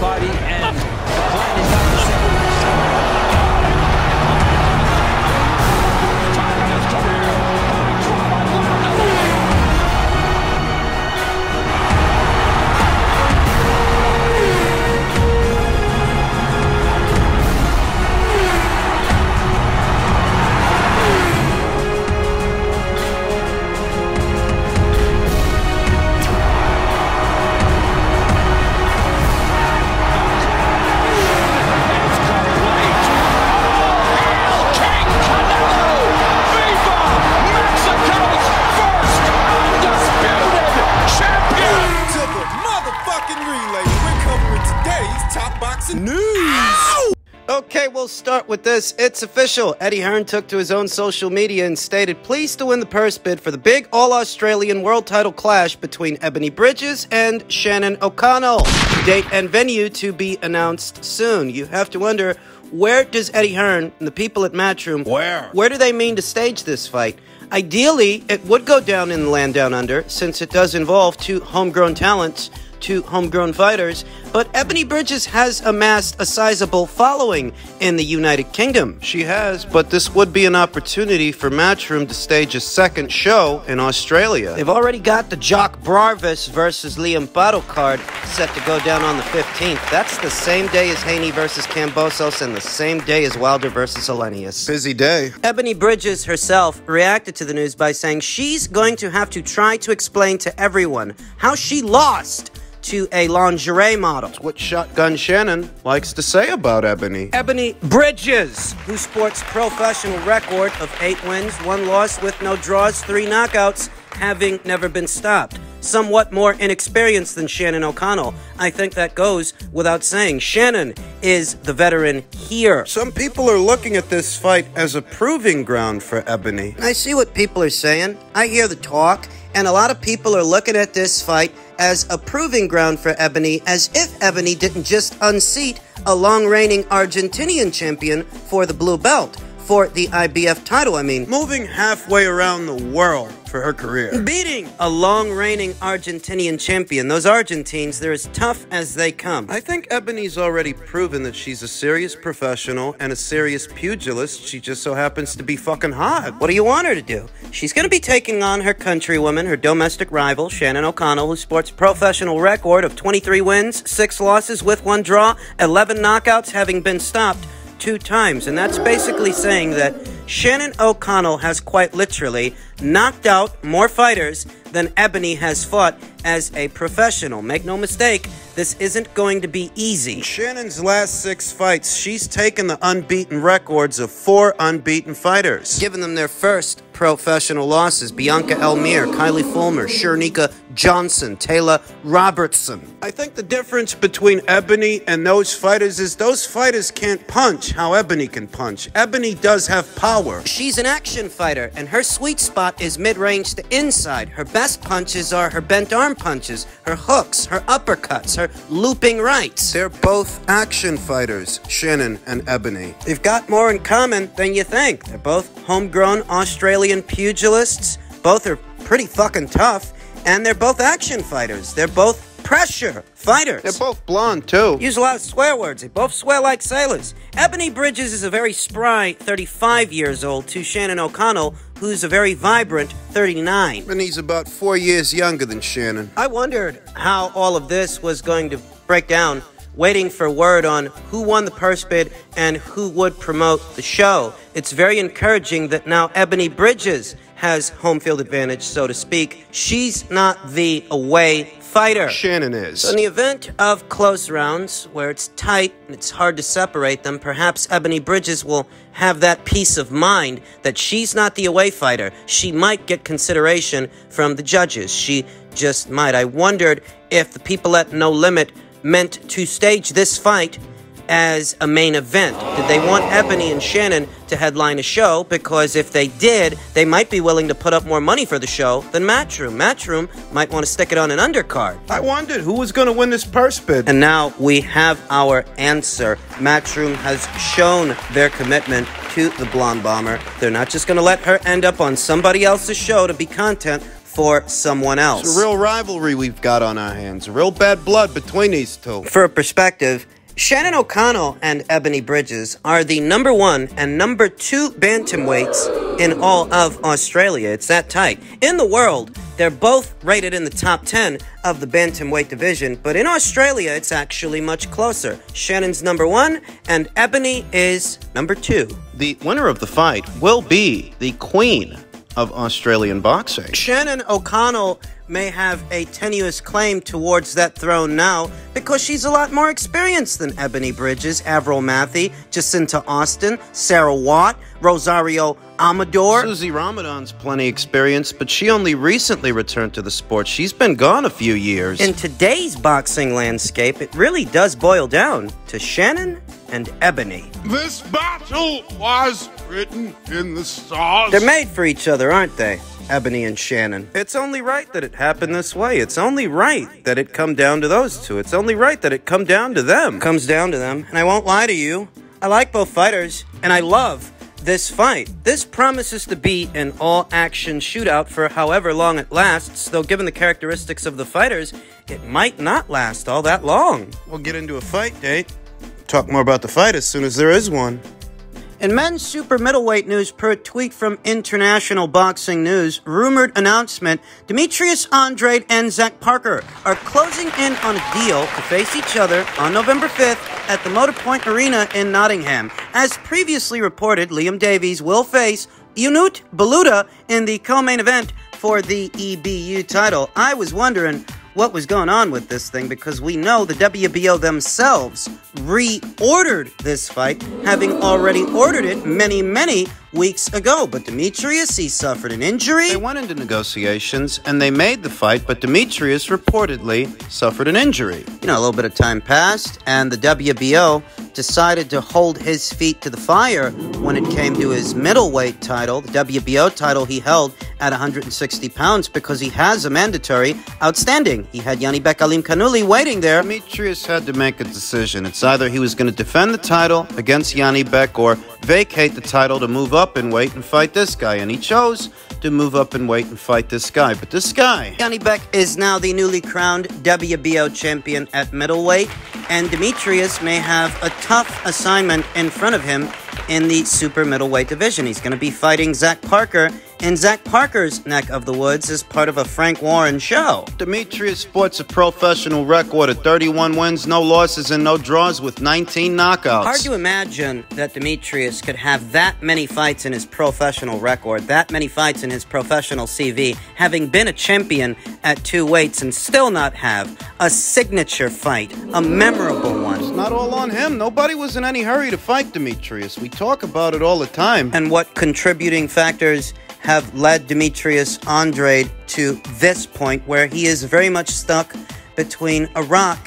everybody, and the plan is not the same. Okay, we'll start with this. It's official. Eddie Hearn took to his own social media and stated, pleased to win the purse bid for the big all-Australian world title clash between Ebony Bridges and Shannon O'Connell. Date and venue to be announced soon. You have to wonder, where does Eddie Hearn and the people at Matchroom, where do they mean to stage this fight? Ideally, it would go down in the land down under, since it does involve two homegrown talents, two homegrown fighters, but Ebony Bridges has amassed a sizable following in the United Kingdom. She has, but this would be an opportunity for Matchroom to stage a second show in Australia. They've already got the Jock Barvis versus Liam Battle card set to go down on the 15th. That's the same day as Haney versus Kambosos and the same day as Wilder versus Oleinis. Busy day. Ebony Bridges herself reacted to the news by saying she's going to have to try to explain to everyone how she lost to a lingerie model. That's what Shotgun Shannon likes to say about Ebony. Ebony Bridges, who sports professional record of 8 wins, 1 loss with no draws, 3 knockouts, having never been stopped. Somewhat more inexperienced than Shannon O'Connell. I think that goes without saying. Shannon is the veteran here. Some people are looking at this fight as a proving ground for Ebony. I see what people are saying. I hear the talk, and a lot of people are looking at this fight as a proving ground for Ebony, as if Ebony didn't just unseat a long-reigning Argentinian champion for the blue belt, for the IBF title, I mean. Moving halfway around the world for her career. Beating a long-reigning Argentinian champion. Those Argentines, they're as tough as they come. I think Ebony's already proven that she's a serious professional and a serious pugilist. She just so happens to be fucking hot. What do you want her to do? She's going to be taking on her countrywoman, her domestic rival, Shannon O'Connell, who sports a professional record of 23 wins, 6 losses with 1 draw, 11 knockouts, having been stopped 2 times. And that's basically saying that Shannon O'Connell has quite literally knocked out more fighters than Ebony has fought as a professional. Make no mistake, this isn't going to be easy. Shannon's last 6 fights, she's taken the unbeaten records of 4 unbeaten fighters. Given them their first professional losses: Bianca Elmire, Kylie Fulmer, Shernika Johnson, Taylor Robertson. I think the difference between Ebony and those fighters is those fighters can't punch how Ebony can punch. Ebony does have power. She's an action fighter, and her sweet spot is mid-range to inside. Her best punches are her bent arm punches, her hooks, her uppercuts, her looping rights. They're both action fighters, Shannon and Ebony. They've got more in common than you think. They're both homegrown Australian pugilists. Both are pretty fucking tough, and they're both action fighters. They're both pressure fighters. They're both blonde, too. Use a lot of swear words. They both swear like sailors. Ebony Bridges is a very spry 35 years old to Shannon O'Connell, who's a very vibrant 39. And he's about 4 years younger than Shannon. I wondered how all of this was going to break down, waiting for word on who won the purse bid and who would promote the show. It's very encouraging that now Ebony Bridges has home field advantage, so to speak. She's not the away fighter. Shannon is. So in the event of close rounds, where it's tight and it's hard to separate them, perhaps Ebony Bridges will have that peace of mind that she's not the away fighter. She might get consideration from the judges. She just might. I wondered if the people at No Limit meant to stage this fight as a main event. Did they want Ebony and Shannon to headline a show? Because if they did, they might be willing to put up more money for the show than Matchroom. Matchroom might want to stick it on an undercard. I wondered who was going to win this purse bid. And now we have our answer. Matchroom has shown their commitment to the Blonde Bomber. They're not just going to let her end up on somebody else's show to be content for someone else. It's a real rivalry we've got on our hands. Real bad blood between these two. For a perspective, Shannon O'Connell and Ebony Bridges are the #1 and #2 bantamweights in all of Australia. It's that tight. In the world, they're both rated in the top 10 of the bantamweight division, but in Australia, it's actually much closer. Shannon's #1 and Ebony is #2. The winner of the fight will be the queen of Australian boxing. Shannon O'Connell may have a tenuous claim towards that throne now because she's a lot more experienced than Ebony Bridges, Avril Matthey, Jacinta Austin, Sarah Watt, Rosario Amador. Susie Ramadan's plenty experienced, but she only recently returned to the sport. She's been gone a few years. In today's boxing landscape, it really does boil down to Shannon and Ebony. This battle was written in the stars. They're made for each other, aren't they? Ebony and Shannon. It's only right that it happened this way. It's only right that it come down to those two. It's only right that it come down to them. Comes down to them. And I won't lie to you, I like both fighters, and I love this fight. This promises to be an all-action shootout for however long it lasts, though given the characteristics of the fighters, it might not last all that long. We'll get into a fight date. Talk more about the fight as soon as there is one. In men's super middleweight news, per a tweet from International Boxing News, rumored announcement, Demetrius Andrade and Zach Parker are closing in on a deal to face each other on November 5th at the Motor Point Arena in Nottingham. As previously reported, Liam Davies will face Unut Baluta in the co-main event for the EBU title. I was wondering what was going on with this thing because we know the WBO themselves reordered this fight, having already ordered it many weeks ago. But Demetrius, he suffered an injury. They went into negotiations and they made the fight, but Demetrius reportedly suffered an injury. You know, a little bit of time passed, and the WBO decided to hold his feet to the fire when it came to his middleweight title, the WBO title he held at 160 pounds, because he has a mandatory outstanding. He had Yanni Bekalim Kanuli waiting there. Demetrius had to make a decision. It's either he was going to defend the title against Yanni Beck or vacate the title to move up in weight and fight this guy, and he chose to move up in weight and fight this guy. But this guy, Yanni Beck, is now the newly crowned WBO champion at middleweight, and Demetrius may have a tough assignment in front of him in the super middleweight division. He's going to be fighting Zach Parker in Zach Parker's neck of the woods as part of a Frank Warren show. Demetrius sports a professional record of 31 wins, no losses, and no draws with 19 knockouts. Hard to imagine that Demetrius could have that many fights in his professional record, that many fights in his professional CV, having been a champion at 2 weights and still not have a signature fight, a memorable one. It's not all on him. Nobody was in any hurry to fight Demetrius. We talk about it all the time. And what contributing factors have led Demetrius Andrade to this point where he is very much stuck between a rock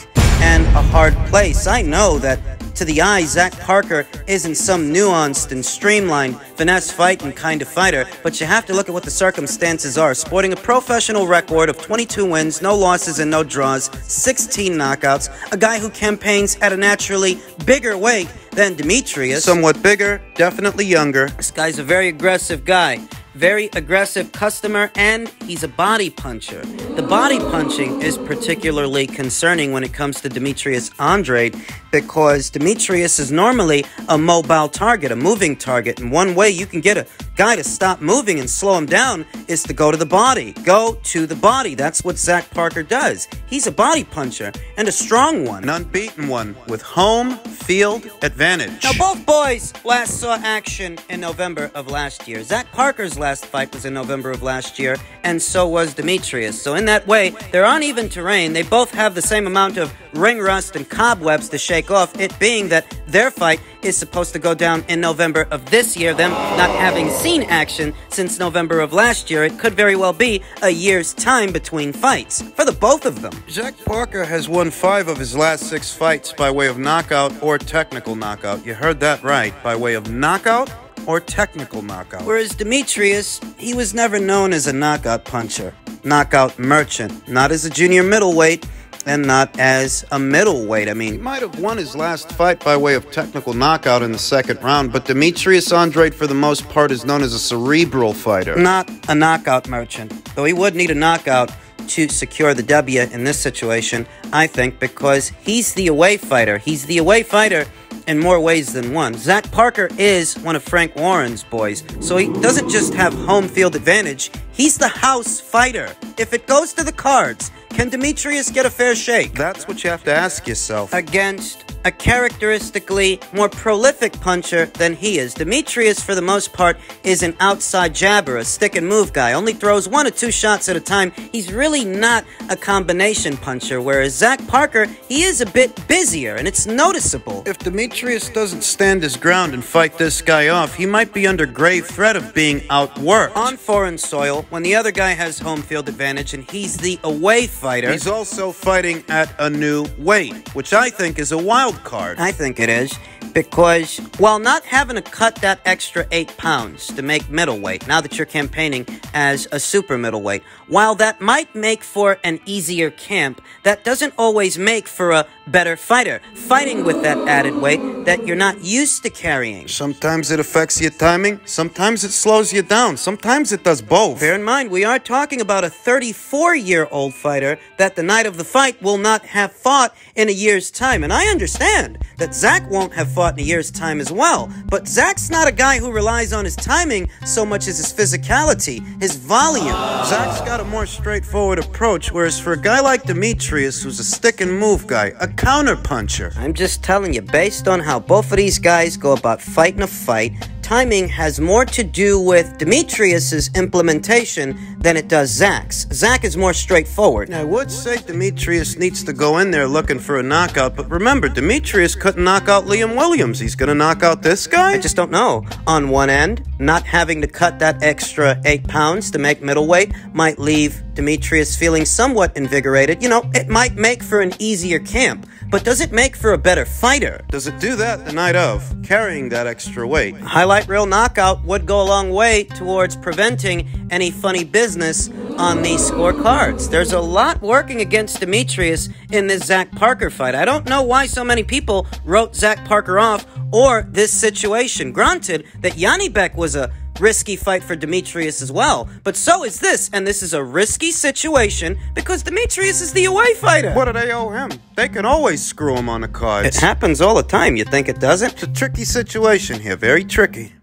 and a hard place. I know that to the eye, Zach Parker isn't some nuanced and streamlined finesse fighting kind of fighter, but you have to look at what the circumstances are. Sporting a professional record of 22 wins, no losses and no draws, 16 knockouts, a guy who campaigns at a naturally bigger weight than Demetrius. Somewhat bigger, definitely younger. This guy's a very aggressive guy. Very aggressive customer, and he's a body puncher. The body punching is particularly concerning when it comes to Demetrius Andrade because Demetrius is normally a mobile target, a moving target, and one way you can get a guy to stop moving and slow him down is to go to the body. Go to the body. That's what Zach Parker does. He's a body puncher, and a strong one. An unbeaten one with home field advantage. Now, both boys last saw action in November of last year. Zach Parker's last fight was in November of last year, and so was Demetrius. So in that way, they're on even terrain. They both have the same amount of ring rust and cobwebs to shake off, it being that their fight is supposed to go down in November of this year. Them not having seen action since November of last year, it could very well be a year's time between fights for the both of them. Zach Parker has won 5 of his last 6 fights by way of knockout or technical knockout. You heard that right, by way of knockout or technical knockout. Whereas Demetrius, he was never known as a knockout puncher, knockout merchant, not as a junior middleweight, and not as a middleweight. I He mean, might have won his last fight by way of technical knockout in the second round, but Demetrius Andrade, for the most part, is known as a cerebral fighter. not a knockout merchant, though he would need a knockout to secure the W in this situation, I think, because he's the away fighter. He's the away fighter in more ways than one. Zach Parker is one of Frank Warren's boys, so he doesn't just have home field advantage, he's the house fighter. If it goes to the cards, can Demetrius get a fair shake? That's what you have to ask yourself. Against a characteristically more prolific puncher than he is. Demetrius, for the most part, is an outside jabber, a stick-and-move guy. Only throws 1 or 2 shots at a time. He's really not a combination puncher, whereas Zach Parker, he is a bit busier, and it's noticeable. If Demetrius doesn't stand his ground and fight this guy off, he might be under grave threat of being outworked. On foreign soil, when the other guy has home field advantage and he's the away fighter, He's also fighting at a new weight, which I think is a wild card. I think it is, because while not having to cut that extra 8 pounds to make middleweight, now that you're campaigning as a super middleweight, while that might make for an easier camp, that doesn't always make for a better fighter. Fighting with that added weight that you're not used to carrying. Sometimes it affects your timing, sometimes it slows you down, sometimes it does both. Bear in mind, we are talking about a 34-year-old fighter that the night of the fight will not have fought in a year's time. And I understand that Zach won't have fought in a year's time as well. But Zach's not a guy who relies on his timing so much as his physicality, his volume. Zach's got a more straightforward approach, whereas for a guy like Demetrius, who's a stick-and-move guy, a counter-puncher. I'm just telling you, based on how both of these guys go about fighting a fight, timing has more to do with Demetrius's implementation than it does Zach's. Zach is more straightforward. I would say Demetrius needs to go in there looking for a knockout, but remember, Demetrius couldn't knock out Liam Williams. He's gonna knock out this guy? I just don't know. On one end, not having to cut that extra 8 pounds to make middleweight might leave Demetrius feeling somewhat invigorated. You know, it might make for an easier camp, but does it make for a better fighter? Does it do that the night of, carrying that extra weight? Highlight reel knockout would go a long way towards preventing any funny business on the scorecards. There's a lot working against Demetrius in this Zach Parker fight. I don't know why so many people wrote Zach Parker off or this situation. Granted that Yanni Beck was a risky fight for Demetrius as well, but so is this, and this is a risky situation because Demetrius is the away fighter. What do they owe him? They can always screw him on the cards. It happens all the time. You think it doesn't? It's a tricky situation here, very tricky.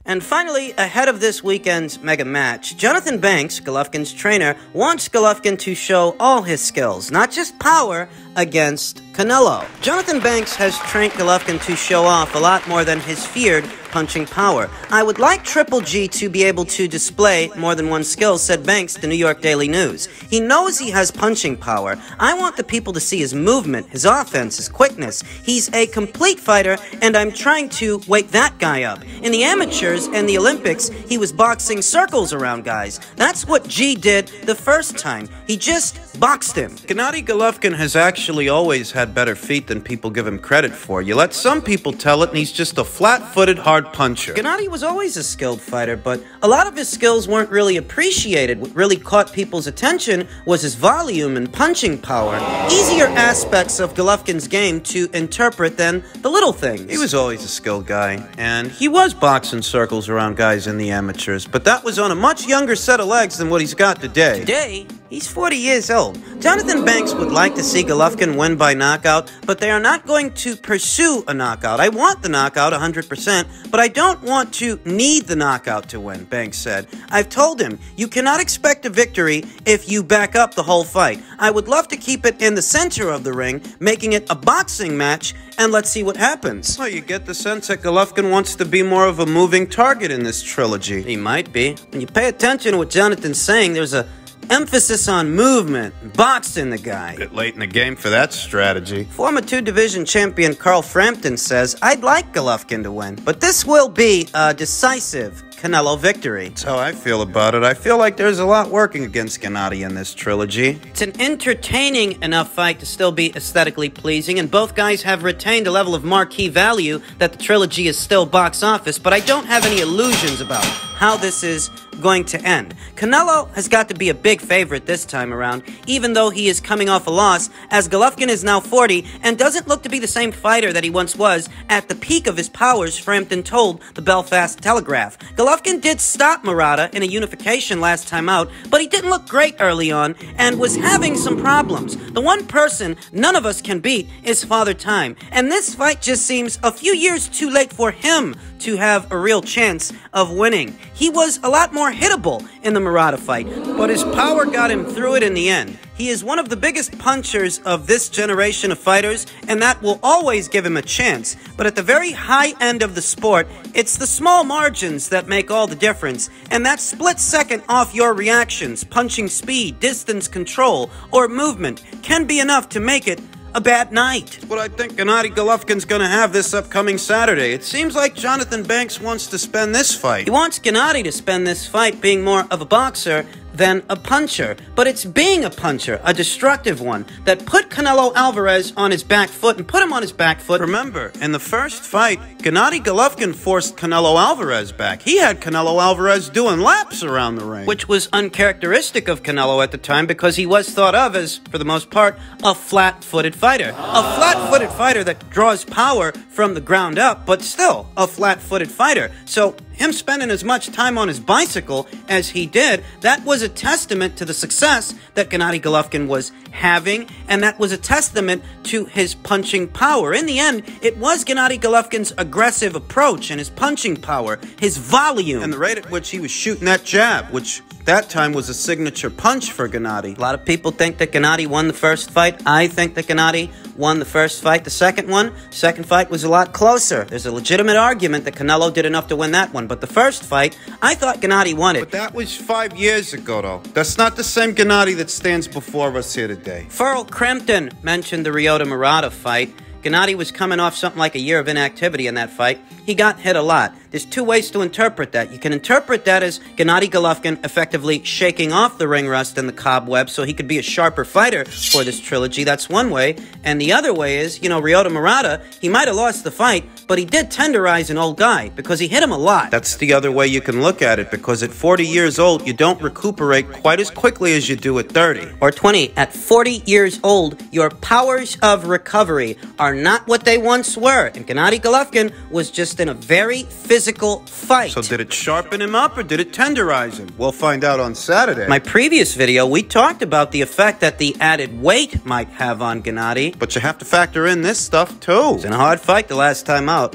And finally, ahead of this weekend's mega match, Jonathan Banks, Golovkin's trainer, wants Golovkin to show all his skills, not just power, against Canelo. Jonathan Banks has trained Golovkin to show off a lot more than his feared punching power. I would like Triple G to be able to display more than one skill, said Banks to New York Daily News. He knows he has punching power. I want the people to see his movement, his offense, his quickness. He's a complete fighter, and I'm trying to wake that guy up. In the amateurs and the Olympics, he was boxing circles around guys. That's what G did the first time. He just boxed him. Gennady Golovkin has actually always had better feet than people give him credit for. You let some people tell it, and he's just a flat-footed, hard puncher. Gennady was always a skilled fighter, but a lot of his skills weren't really appreciated. What really caught people's attention was his volume and punching power. Easier aspects of Golovkin's game to interpret than the little things. He was always a skilled guy, and he was boxing circles around guys in the amateurs, but that was on a much younger set of legs than what he's got today. Today, he's 40 years old. Jonathan Banks would like to see Golovkin win by knockout, but they are not going to pursue a knockout. I want the knockout 100%, but I don't want to need the knockout to win, Banks said. I've told him, you cannot expect a victory if you back up the whole fight. I would love to keep it in the center of the ring, making it a boxing match, and let's see what happens. Well, you get the sense that Golovkin wants to be more of a moving target in this trilogy. He might be. When you pay attention to what Jonathan's saying, there's a emphasis on movement, boxing the guy. Bit late in the game for that strategy. Former 2-division champion Carl Frampton says, I'd like Golovkin to win, but this will be a decisive Canelo victory. That's how I feel about it. I feel like there's a lot working against Gennady in this trilogy. It's an entertaining enough fight to still be aesthetically pleasing, and both guys have retained a level of marquee value that the trilogy is still box office, but I don't have any illusions about how this is going to end. Canelo has got to be a big favorite this time around, even though he is coming off a loss, as Golovkin is now 40 and doesn't look to be the same fighter that he once was at the peak of his powers, Frampton told the Belfast Telegraph. Golovkin did stop Murata in a unification last time out, but he didn't look great early on and was having some problems. The one person none of us can beat is Father Time, and this fight just seems a few years too late for him to have a real chance of winning. He was a lot more hittable in the Murata fight, but his power got him through it in the end. He is one of the biggest punchers of this generation of fighters, and that will always give him a chance. But at the very high end of the sport, it's the small margins that make all the difference, and that split second off your reactions, punching speed, distance control, or movement can be enough to make it a bad night. What I think Gennady Golovkin's gonna have this upcoming Saturday. It seems like Jonathan Banks wants to spend this fight. He wants Gennady to spend this fight being more of a boxer than a puncher, but it's being a puncher, a destructive one, that put Canelo Alvarez on his back foot and put him on his back foot. Remember, in the first fight, Gennady Golovkin forced Canelo Alvarez back. He had Canelo Alvarez doing laps around the ring, which was uncharacteristic of Canelo at the time because he was thought of as, for the most part, a flat-footed fighter. A flat-footed fighter that draws power from the ground up, but still a flat-footed fighter. So him spending as much time on his bicycle as he did, that was a testament to the success that Gennady Golovkin was having, and that was a testament to his punching power. In the end, it was Gennady Golovkin's aggressive approach and his punching power, his volume, and the rate at which he was shooting that jab, which that time was a signature punch for Gennady. A lot of people think that Gennady won the first fight. I think that Gennady won the first fight. The second fight was a lot closer. There's a legitimate argument that Canelo did enough to win that one. But the first fight, I thought Gennady won it. But that was 5 years ago, though. That's not the same Gennady that stands before us here today. Frampton mentioned the Ryota Murata fight. Gennady was coming off something like a year of inactivity in that fight. He got hit a lot. There's two ways to interpret that. You can interpret that as Gennady Golovkin effectively shaking off the ring rust and the cobweb so he could be a sharper fighter for this trilogy. That's one way. And the other way is, Ryota Murata, he might have lost the fight, but he did tenderize an old guy because he hit him a lot. That's the other way you can look at it, because at 40 years old, you don't recuperate quite as quickly as you do at 30. Or 20. At 40 years old, your powers of recovery are not what they once were. And Gennady Golovkin was just in a very physical fight. So did it sharpen him up or did it tenderize him? We'll find out on Saturday. My previous video, we talked about the effect that the added weight might have on Gennady. But you have to factor in this stuff too. It was in a hard fight the last time out.